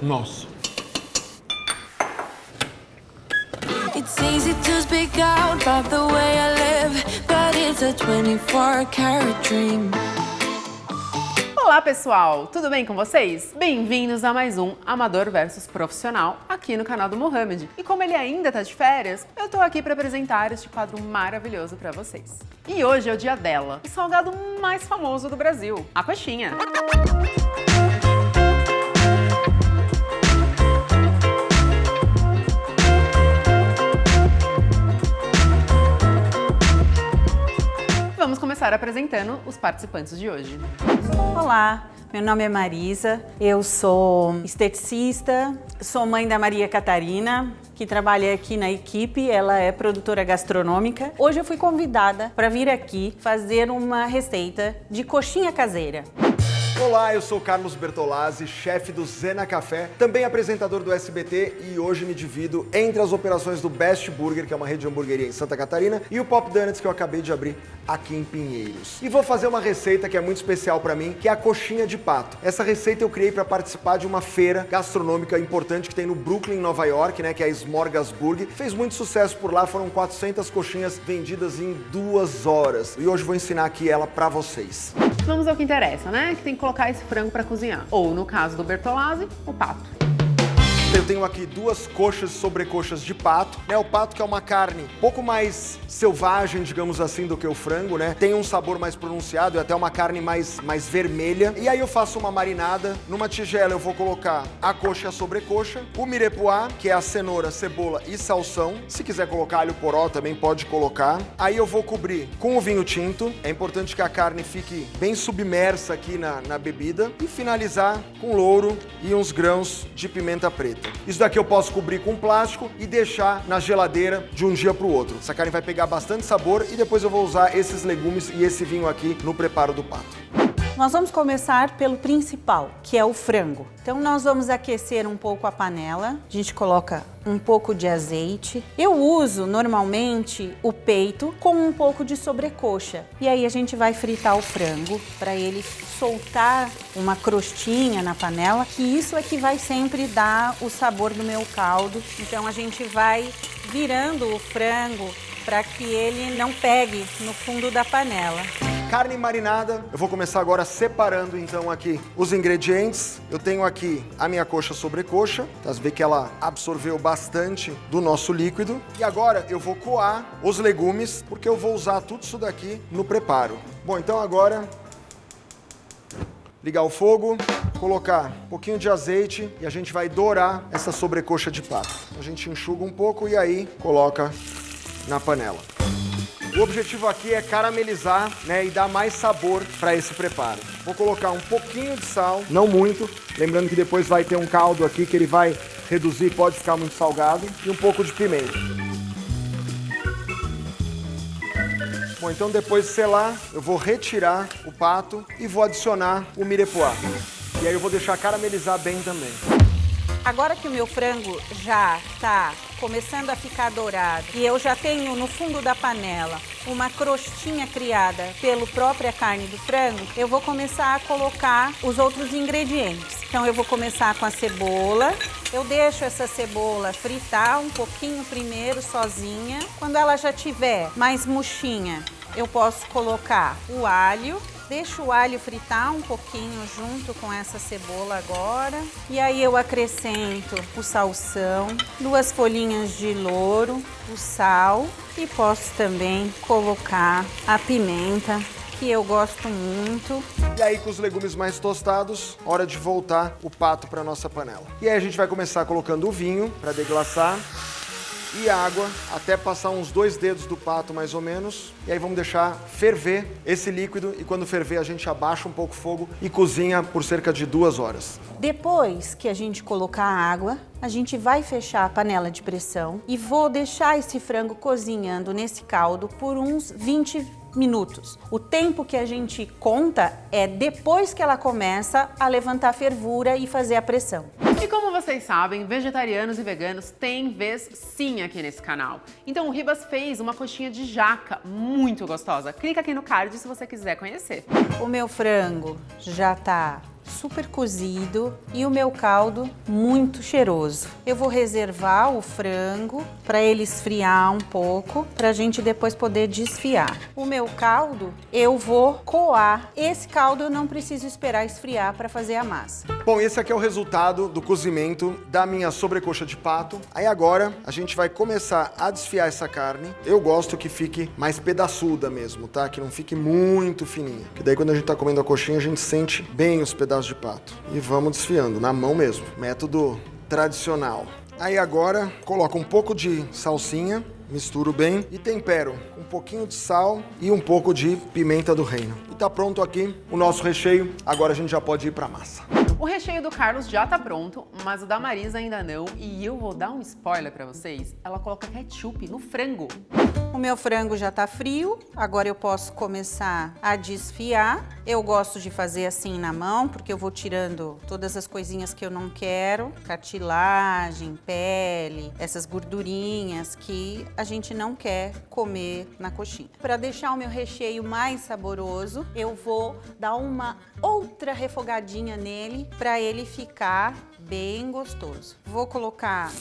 Nossa. It's easy to speak out about the way I live, but it's a 24-karat dream. Olá pessoal, tudo bem com vocês? Bem-vindos a mais um Amador versus Profissional aqui no canal do Mohamed. E como ele ainda tá de férias, eu tô aqui para apresentar este quadro maravilhoso para vocês. E hoje é o dia dela, o salgado mais famoso do Brasil, a coxinha. Vamos começar apresentando os participantes de hoje. Olá, meu nome é Marisa, eu sou esteticista, sou mãe da Maria Catarina, que trabalha aqui na equipe, ela é produtora gastronômica. Hoje eu fui convidada para vir aqui fazer uma receita de coxinha caseira. Olá, eu sou Carlos Bertolazzi, chefe do Zena Café, também apresentador do SBT e hoje me divido entre as operações do Best Burger, que é uma rede de hamburgueria em Santa Catarina, e o Pop Donuts, que eu acabei de abrir aqui em Pinheiros. E vou fazer uma receita que é muito especial para mim, que é a coxinha de pato. Essa receita eu criei para participar de uma feira gastronômica importante que tem no Brooklyn, Nova York, né, que é a Smorgasburg. Fez muito sucesso por lá, foram 400 coxinhas vendidas em 2 horas. E hoje vou ensinar aqui ela para vocês. Vamos ao que interessa, né? Que tem que colocar esse frango para cozinhar. Ou, no caso do Bertolazzi, o pato. Eu tenho aqui 2 coxas e sobrecoxas de pato, né? O pato que é uma carne um pouco mais selvagem, digamos assim, do que o frango, né? Tem um sabor mais pronunciado e até uma carne mais vermelha. E aí eu faço uma marinada. Numa tigela eu vou colocar a coxa e a sobrecoxa, o mirepoix, que é a cenoura, cebola e salsão. Se quiser colocar alho poró também pode colocar. Aí eu vou cobrir com o vinho tinto. É importante que a carne fique bem submersa aqui na bebida. E finalizar com louro e uns grãos de pimenta preta. Isso daqui eu posso cobrir com plástico e deixar na geladeira de um dia para o outro. Essa carne vai pegar bastante sabor e depois eu vou usar esses legumes e esse vinho aqui no preparo do pato. Nós vamos começar pelo principal, que é o frango. Então nós vamos aquecer um pouco a panela, a gente coloca um pouco de azeite. Eu uso normalmente o peito com um pouco de sobrecoxa. E aí a gente vai fritar o frango para ele soltar uma crostinha na panela, que isso é que vai sempre dar o sabor do meu caldo. Então a gente vai virando o frango para que ele não pegue no fundo da panela. Carne marinada, eu vou começar agora separando então aqui os ingredientes. Eu tenho aqui a minha coxa sobrecoxa, tá? Você vê que ela absorveu bastante do nosso líquido. E agora eu vou coar os legumes, porque eu vou usar tudo isso daqui no preparo. Bom, então agora ligar o fogo, colocar um pouquinho de azeite e a gente vai dourar essa sobrecoxa de pato. A gente enxuga um pouco e aí coloca na panela. O objetivo aqui é caramelizar, né, e dar mais sabor para esse preparo. Vou colocar um pouquinho de sal, não muito, lembrando que depois vai ter um caldo aqui que ele vai reduzir, pode ficar muito salgado, e um pouco de pimenta. Bom, então depois de selar, eu vou retirar o pato e vou adicionar o mirepoix. E aí eu vou deixar caramelizar bem também. Agora que o meu frango já está começando a ficar dourado e eu já tenho no fundo da panela uma crostinha criada pela própria carne do frango, eu vou começar a colocar os outros ingredientes. Então eu vou começar com a cebola. Eu deixo essa cebola fritar um pouquinho primeiro sozinha. Quando ela já tiver mais murchinha, eu posso colocar o alho. Deixo o alho fritar um pouquinho junto com essa cebola agora. E aí eu acrescento o salsão, 2 folhinhas de louro, o sal e posso também colocar a pimenta, que eu gosto muito. E aí com os legumes mais tostados, hora de voltar o pato para nossa panela. E aí a gente vai começar colocando o vinho para deglaçar. E água, até passar uns 2 dedos do pato mais ou menos. E aí vamos deixar ferver esse líquido e quando ferver a gente abaixa um pouco o fogo e cozinha por cerca de 2 horas. Depois que a gente colocar a água, a gente vai fechar a panela de pressão e vou deixar esse frango cozinhando nesse caldo por uns 20 minutos. O tempo que a gente conta é depois que ela começa a levantar fervura e fazer a pressão. E como vocês sabem, vegetarianos e veganos têm vez sim aqui nesse canal. Então o Ribas fez uma coxinha de jaca muito gostosa. Clica aqui no card se você quiser conhecer. O meu frango já tá super cozido e o meu caldo muito cheiroso. Eu vou reservar o frango para ele esfriar um pouco, para a gente depois poder desfiar. O meu caldo eu vou coar. Esse caldo eu não preciso esperar esfriar para fazer a massa. Bom, esse aqui é o resultado do cozimento da minha sobrecoxa de pato. Aí agora a gente vai começar a desfiar essa carne. Eu gosto que fique mais pedaçuda mesmo, tá? Que não fique muito fininha. Que daí quando a gente tá comendo a coxinha, a gente sente bem os pedaços de pato. E vamos desfiando, na mão mesmo. Método tradicional. Aí agora coloco um pouco de salsinha, misturo bem e tempero um pouquinho de sal e um pouco de pimenta do reino. E tá pronto aqui o nosso recheio. Agora a gente já pode ir pra massa. O recheio do Carlos já tá pronto, mas o da Marisa ainda não. E eu vou dar um spoiler pra vocês. Ela coloca ketchup no frango. O meu frango já tá frio, agora eu posso começar a desfiar. Eu gosto de fazer assim na mão, porque eu vou tirando todas as coisinhas que eu não quero. Cartilagem, pele, essas gordurinhas que a gente não quer comer na coxinha. Para deixar o meu recheio mais saboroso, eu vou dar uma outra refogadinha nele para ele ficar bem gostoso. Vou colocar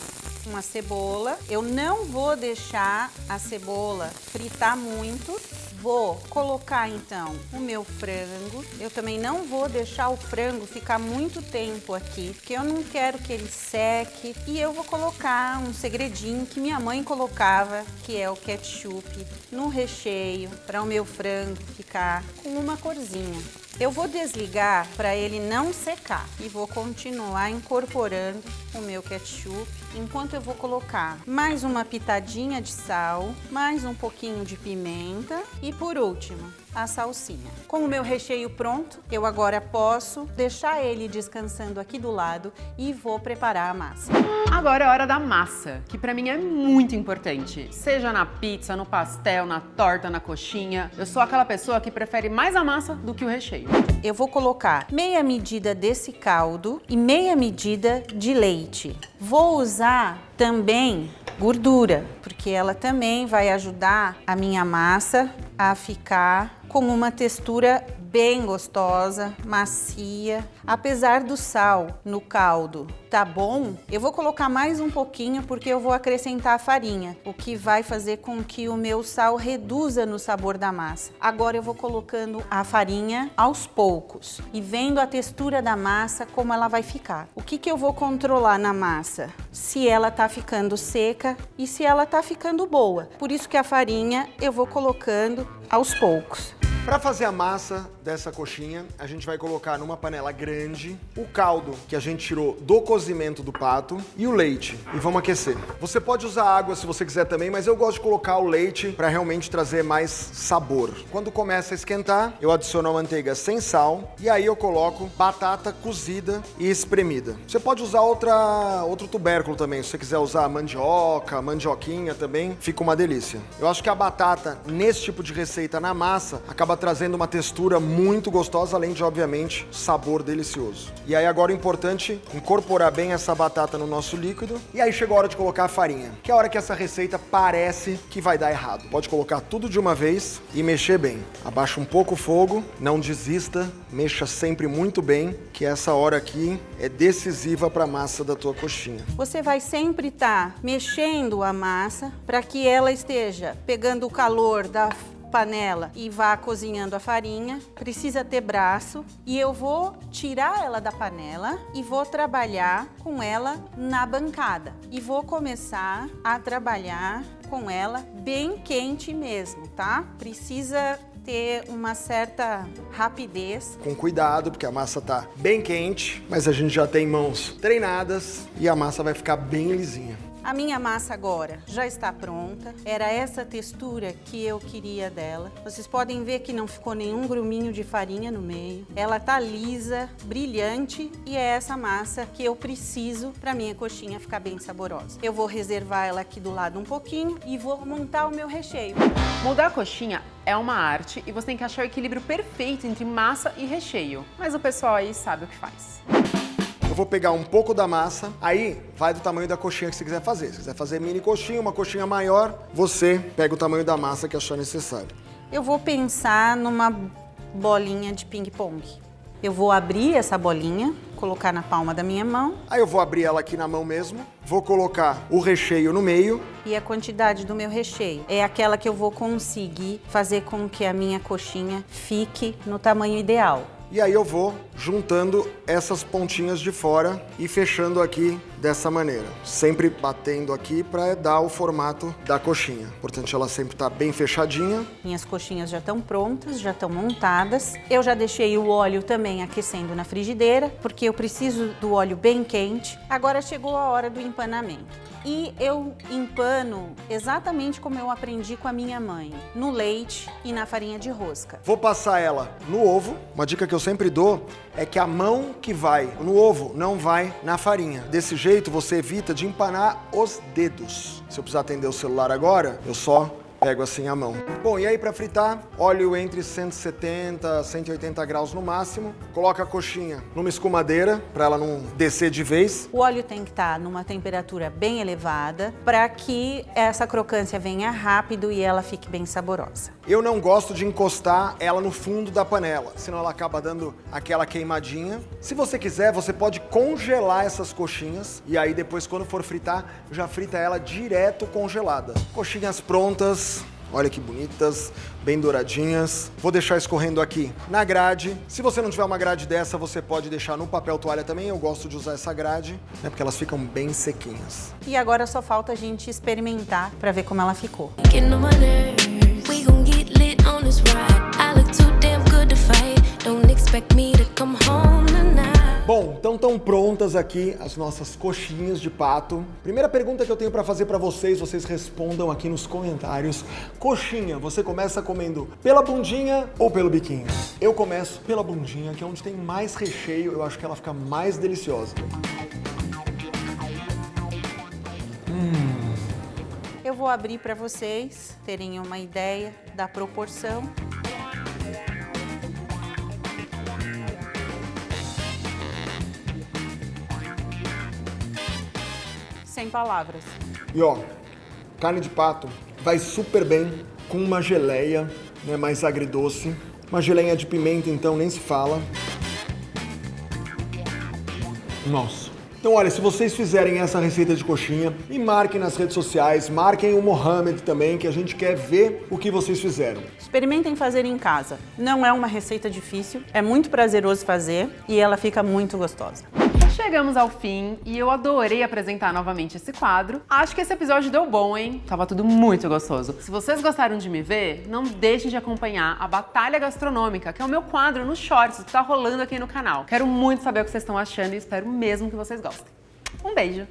uma cebola. Eu não vou deixar a cebola fritar muito. Vou colocar então o meu frango. Eu também não vou deixar o frango ficar muito tempo aqui, porque eu não quero que ele seque. E eu vou colocar um segredinho que minha mãe colocava, que é o ketchup no recheio, para o meu frango ficar com uma corzinha. Eu vou desligar para ele não secar e vou continuar incorporando o meu ketchup, enquanto eu vou colocar mais uma pitadinha de sal, mais um pouquinho de pimenta e, por último, a salsinha. Com o meu recheio pronto, eu agora posso deixar ele descansando aqui do lado e vou preparar a massa. Agora é hora da massa, que pra mim é muito importante. Seja na pizza, no pastel, na torta, na coxinha. Eu sou aquela pessoa que prefere mais a massa do que o recheio. Eu vou colocar meia medida desse caldo e meia medida de leite. Vou usar também gordura, porque ela também vai ajudar a minha massa a ficar com uma textura bem gostosa, macia. Apesar do sal no caldo tá bom, eu vou colocar mais um pouquinho porque eu vou acrescentar a farinha, o que vai fazer com que o meu sal reduza no sabor da massa. Agora eu vou colocando a farinha aos poucos e vendo a textura da massa, como ela vai ficar. O que eu vou controlar na massa? Se ela tá ficando seca e se ela tá ficando boa. Por isso que a farinha eu vou colocando aos poucos. Para fazer a massa dessa coxinha, a gente vai colocar numa panela grande o caldo que a gente tirou do cozimento do pato e o leite. E vamos aquecer. Você pode usar água se você quiser também, mas eu gosto de colocar o leite para realmente trazer mais sabor. Quando começa a esquentar, eu adiciono a manteiga sem sal e aí eu coloco batata cozida e espremida. Você pode usar outro tubérculo também, se você quiser usar mandioca, mandioquinha também, fica uma delícia. Eu acho que a batata, nesse tipo de receita na massa, acaba trazendo uma textura muito gostosa, além de, obviamente, sabor delicioso. E aí agora é importante incorporar bem essa batata no nosso líquido. E aí chegou a hora de colocar a farinha, que é a hora que essa receita parece que vai dar errado. Pode colocar tudo de uma vez e mexer bem. Abaixa um pouco o fogo, não desista, mexa sempre muito bem, que essa hora aqui é decisiva para a massa da tua coxinha. Você vai sempre estar mexendo a massa para que ela esteja pegando o calor da panela e vá cozinhando a farinha. Precisa ter braço e eu vou tirar ela da panela e vou trabalhar com ela na bancada. E vou começar a trabalhar com ela bem quente mesmo, tá? Precisa ter uma certa rapidez. Com cuidado, porque a massa tá bem quente, mas a gente já tem mãos treinadas e a massa vai ficar bem lisinha. A minha massa agora já está pronta. Era essa textura que eu queria dela. Vocês podem ver que não ficou nenhum gruminho de farinha no meio. Ela tá lisa, brilhante e é essa massa que eu preciso para minha coxinha ficar bem saborosa. Eu vou reservar ela aqui do lado um pouquinho e vou montar o meu recheio. Moldar a coxinha é uma arte e você tem que achar o equilíbrio perfeito entre massa e recheio. Mas o pessoal aí sabe o que faz. Eu vou pegar um pouco da massa, aí vai do tamanho da coxinha que você quiser fazer. Se quiser fazer mini coxinha, uma coxinha maior, você pega o tamanho da massa que achar necessário. Eu vou pensar numa bolinha de ping-pong. Eu vou abrir essa bolinha, colocar na palma da minha mão. Aí eu vou abrir ela aqui na mão mesmo, vou colocar o recheio no meio. E a quantidade do meu recheio é aquela que eu vou conseguir fazer com que a minha coxinha fique no tamanho ideal. E aí eu vou juntando essas pontinhas de fora e fechando aqui dessa maneira. Sempre batendo aqui para dar o formato da coxinha. Portanto, ela sempre tá bem fechadinha. Minhas coxinhas já estão prontas, já estão montadas. Eu já deixei o óleo também aquecendo na frigideira, porque eu preciso do óleo bem quente. Agora chegou a hora do empanamento. E eu empano exatamente como eu aprendi com a minha mãe, no leite e na farinha de rosca. Vou passar ela no ovo. Uma dica que eu sempre dou é que a mão que vai no ovo não vai na farinha. Desse jeito você evita de empanar os dedos. Se eu precisar atender o celular agora, eu só pego assim a mão. Bom, e aí para fritar, óleo entre 170 e 180 graus no máximo. Coloca a coxinha numa escumadeira para ela não descer de vez. O óleo tem que estar numa temperatura bem elevada para que essa crocância venha rápido e ela fique bem saborosa. Eu não gosto de encostar ela no fundo da panela, senão ela acaba dando aquela queimadinha. Se você quiser, você pode congelar essas coxinhas e aí depois quando for fritar, já frita ela direto congelada. Coxinhas prontas. Olha que bonitas, bem douradinhas. Vou deixar escorrendo aqui na grade. Se você não tiver uma grade dessa, você pode deixar no papel toalha também. Eu gosto de usar essa grade, né, porque elas ficam bem sequinhas. E agora só falta a gente experimentar para ver como ela ficou. Getting on my nerves. We gon' get lit on this ride. I look too damn good to fight. Don't expect me to come home tonight. Bom, então estão prontas aqui as nossas coxinhas de pato. Primeira pergunta que eu tenho para fazer para vocês respondam aqui nos comentários. Coxinha, você começa comendo pela bundinha ou pelo biquinho? Eu começo pela bundinha, que é onde tem mais recheio, eu acho que ela fica mais deliciosa. Eu vou abrir para vocês terem uma ideia da proporção. Sem palavras. E ó, carne de pato vai super bem com uma geleia, né, mais agridoce. Uma geleia de pimenta, então, nem se fala. Nossa. Então, olha, se vocês fizerem essa receita de coxinha, me marquem nas redes sociais, marquem o Mohamed também, que a gente quer ver o que vocês fizeram. Experimentem fazer em casa. Não é uma receita difícil, é muito prazeroso fazer e ela fica muito gostosa. Chegamos ao fim e eu adorei apresentar novamente esse quadro. Acho que esse episódio deu bom, hein? Tava tudo muito gostoso. Se vocês gostaram de me ver, não deixem de acompanhar a Batalha Gastronômica, que é o meu quadro nos shorts que tá rolando aqui no canal. Quero muito saber o que vocês estão achando e espero mesmo que vocês gostem. Um beijo!